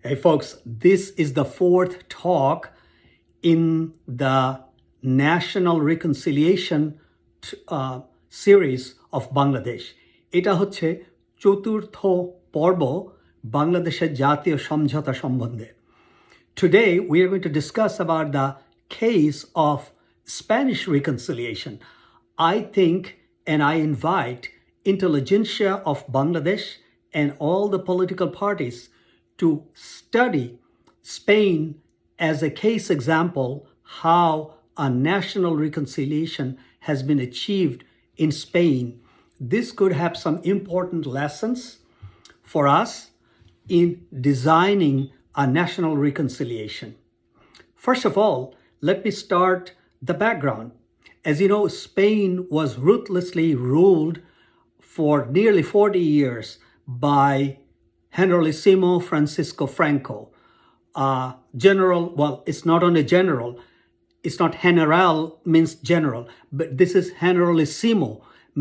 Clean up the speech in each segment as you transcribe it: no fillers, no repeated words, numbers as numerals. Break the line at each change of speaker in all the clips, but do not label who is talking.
Hey folks, this is the fourth talk in the National Reconciliation series of Bangladesh. এটা হচ্ছে চতুর্থ পর্ব বাংলাদেশের জাতীয় সমঝোতা সম্বন্ধে. Today we are going to discuss about the case of Spanish reconciliation. I think and I invite intelligentsia of Bangladesh and all the political parties to study Spain as a case example how a national reconciliation has been achieved in Spain. This could have some important lessons for us in designing a national reconciliation. First of all, let me start the background. As you know, Spain was ruthlessly ruled for nearly 40 years by Generalissimo Francisco Franco, general. Well, it's not only general, it's not general means general, but this is Generalissimo,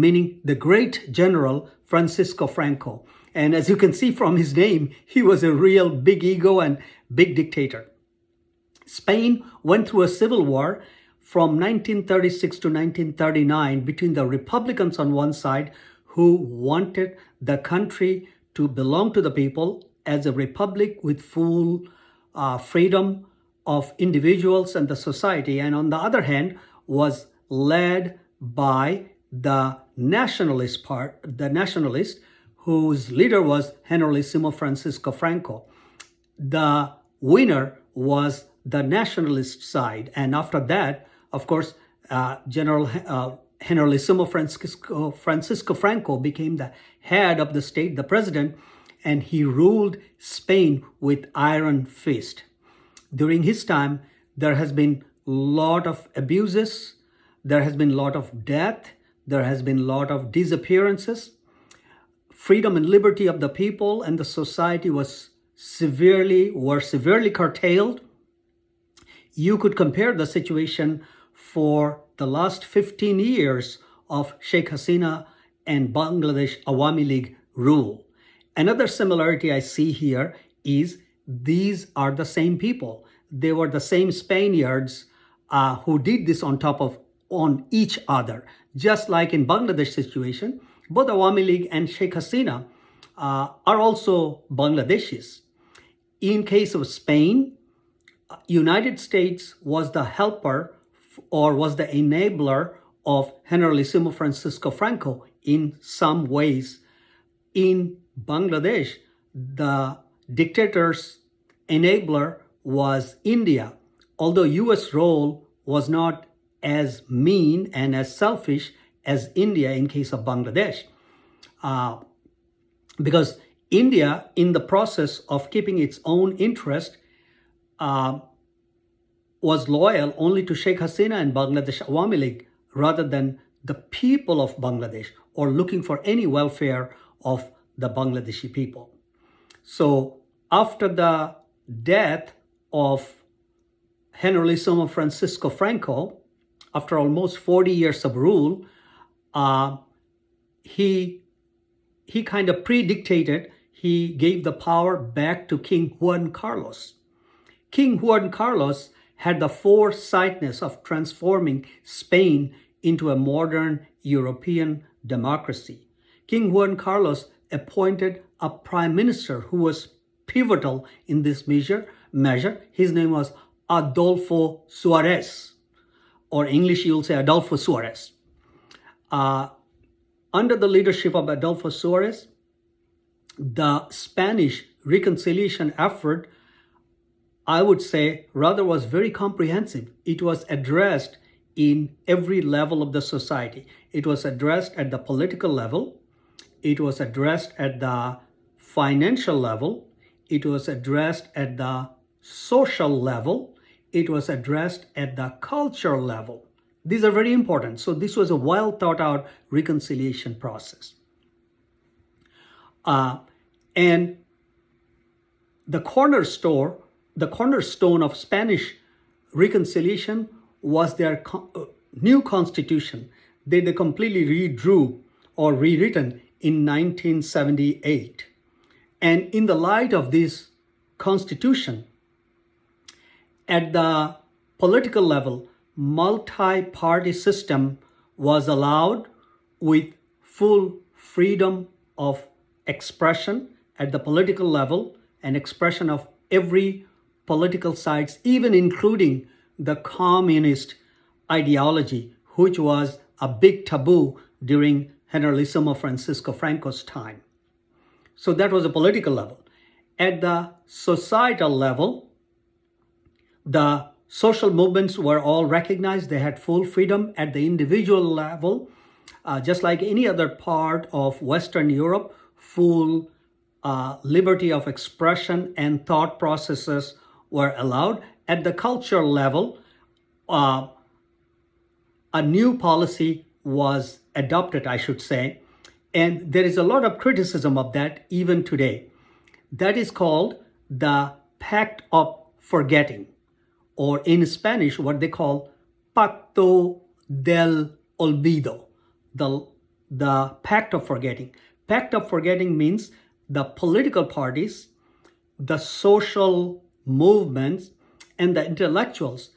meaning the great general Francisco Franco. And as you can see from his name, he was a real big ego and big dictator. Spain went through a civil war from 1936 to 1939 between the Republicans on one side, who wanted the country to belong to the people as a republic with full freedom of individuals and the society, and on the other hand was led by the nationalist whose leader was Generalissimo Francisco Franco. The winner was the nationalist side, and after that, of course, Generalissimo Francisco Franco became the head of the state, the president, and he ruled Spain with iron fist. During his time, there has been a lot of abuses, there has been a lot of death, there has been a lot of disappearances. Freedom and liberty of the people and the society were severely curtailed. You could compare the situation for the last 15 years of Sheikh Hasina and Bangladesh Awami League rule. Another similarity I see here is these are the same people. They were the same Spaniards who did this on each other. Just like in Bangladesh situation, both Awami League and Sheikh Hasina are also Bangladeshis. In case of Spain, United States was the helper or was the enabler of Generalissimo Francisco Franco in some ways. In Bangladesh, the dictator's enabler was India, although US role was not as mean and as selfish as India in case of Bangladesh. Because India, in the process of keeping its own interest, was loyal only to Sheikh Hasina and Bangladesh Awami League rather than the people of Bangladesh or looking for any welfare of the Bangladeshi people. So after the death of Generalissimo Francisco Franco, after almost 40 years of rule, he kind of predictated, he gave the power back to King Juan Carlos. King Juan Carlos had the foresightness of transforming Spain into a modern European democracy. King Juan Carlos appointed a prime minister who was pivotal in this measure. His name was Adolfo Suarez, or English you'll say Adolfo Suarez. Under the leadership of Adolfo Suarez, the Spanish reconciliation effort, I would say, rather was very comprehensive. It was addressed in every level of the society. It was addressed at the political level. It was addressed at the financial level. It was addressed at the social level. It was addressed at the cultural level. These are very important. So this was a well thought out reconciliation process. And the cornerstone of Spanish reconciliation was their new constitution. They completely redrew or rewritten in 1978. And in the light of this constitution, at the political level, multi-party system was allowed with full freedom of expression at the political level and expression of every political sides, even including the communist ideology, which was a big taboo during Generalissimo Francisco Franco's time. So that was a political level. At the societal level, the social movements were all recognized. They had full freedom. At the individual level, just like any other part of Western Europe, full liberty of expression and thought processes were allowed. At the cultural level, a new policy was adopted, I should say, and there is a lot of criticism of that even today. That is called the Pact of Forgetting, or in Spanish, what they call Pacto del Olvido, the Pact of Forgetting. Pact of Forgetting means the political parties, the social movements, and the intellectuals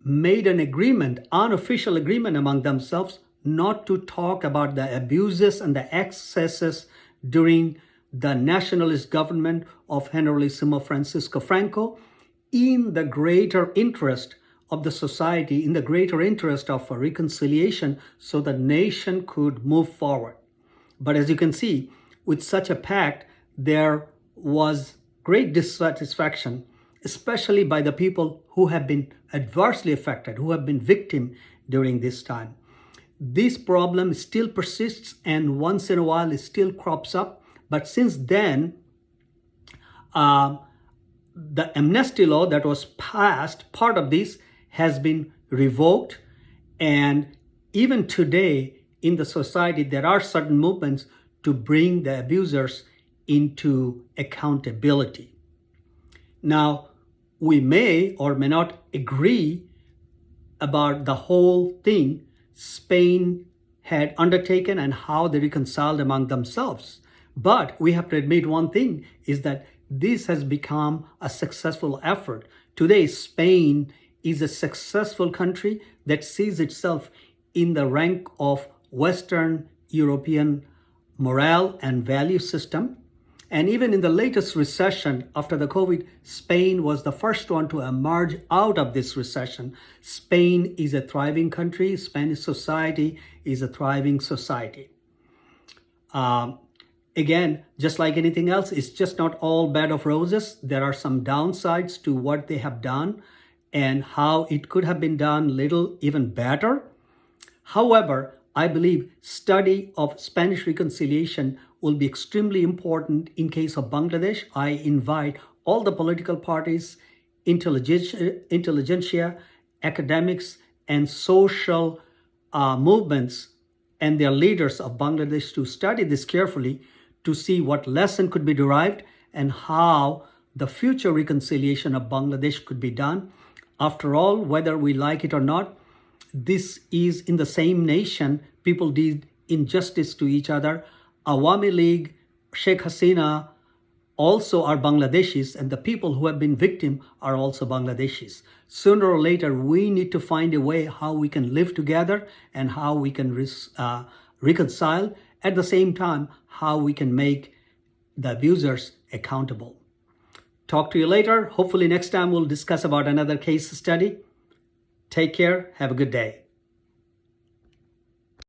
made an agreement, unofficial agreement among themselves, not to talk about the abuses and the excesses during the nationalist government of Generalissimo Francisco Franco, in the greater interest of the society, in the greater interest of a reconciliation, so the nation could move forward. But as you can see, with such a pact, there was great dissatisfaction, especially by the people who have been adversely affected, who have been victims during this time. This problem still persists, and once in a while it still crops up. But since then, the amnesty law that was passed, part of this has been revoked. And even today in the society, there are certain movements to bring the abusers into accountability. Now, we may or may not agree about the whole thing Spain had undertaken and how they reconciled among themselves. But we have to admit one thing, is that this has become a successful effort. Today, Spain is a successful country that sees itself in the rank of Western European morale and value system. And even in the latest recession after the COVID, Spain was the first one to emerge out of this recession. Spain is a thriving country. Spanish society is a thriving society. Again, just like anything else, it's just not all bed of roses. There are some downsides to what they have done and how it could have been done little even better. However, I believe study of Spanish reconciliation will be extremely important in case of Bangladesh. I invite all the political parties, intelligentsia, academics, and social movements and their leaders of Bangladesh to study this carefully, to see what lesson could be derived and how the future reconciliation of Bangladesh could be done. After all, whether we like it or not, this is in the same nation. People did injustice to each other. Awami League, Sheikh Hasina also are Bangladeshis, and the people who have been victims are also Bangladeshis. Sooner or later, we need to find a way how we can live together and how we can reconcile. At the same time, how we can make the abusers accountable. Talk to you later. Hopefully next time we'll discuss about another case study. Take care. Have a good day.